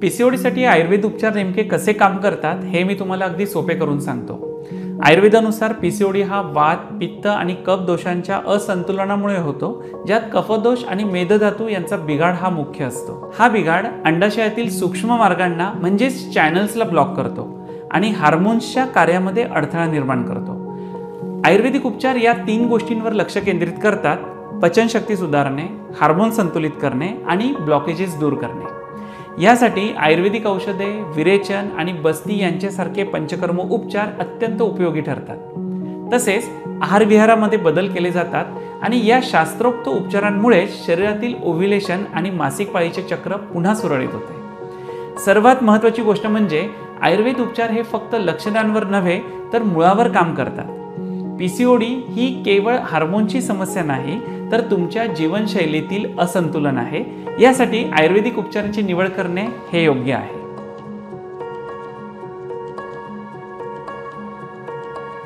पीसीओडीसाठी आयुर्वेद उपचार नेमके कसे काम करतात हे मी तुम्हाला अगदी सोपे करून सांगतो। आयुर्वेदानुसार पीसीओडी हा वात, पित्त आणि कफ दोषांच्या असंतुलनामुळे होतो, ज्यात कफदोष आणि मेदधातू यांचा बिघाड हा मुख्य असतो। हा बिघाड अंडाशयातील सूक्ष्म मार्गांना म्हणजेच चॅनल्सला ब्लॉक करतो आणि हार्मोन्सच्या कार्यामध्ये अडथळा निर्माण करतो। आयुर्वेदिक उपचार या 3 गोष्टींवर लक्ष केंद्रित करतात: पचनशक्ती सुधारणे, हार्मोन संतुलित करणे आणि ब्लॉकेजेस दूर करणे। यासाठी आयुर्वेदिक औषधे, विरेचन आणि बस्ती यांच्यासारखे पंचकर्म उपचार अत्यंत उपयोगी ठरतात। तसेच आहारविहारामध्ये बदल केले जातात आणि या शास्त्रोक्त उपचारांमुळे शरीरातील ओव्ह्युलेशन आणि मासिक पाळीचे चक्र पुन्हा सुरळीत होते। सर्वात महत्त्वाची गोष्ट म्हणजे आयुर्वेद उपचार हे फक्त लक्षणांवर नव्हे तर मुळावर काम करतात। पीसीओडी ही केवळ हार्मोनची समस्या नाही, तर तुमच्या जीवनशैलीतील असंतुलन आहे। यासाठी आयुर्वेदिक उपचारांची निवड करणे हे योग्य आहे।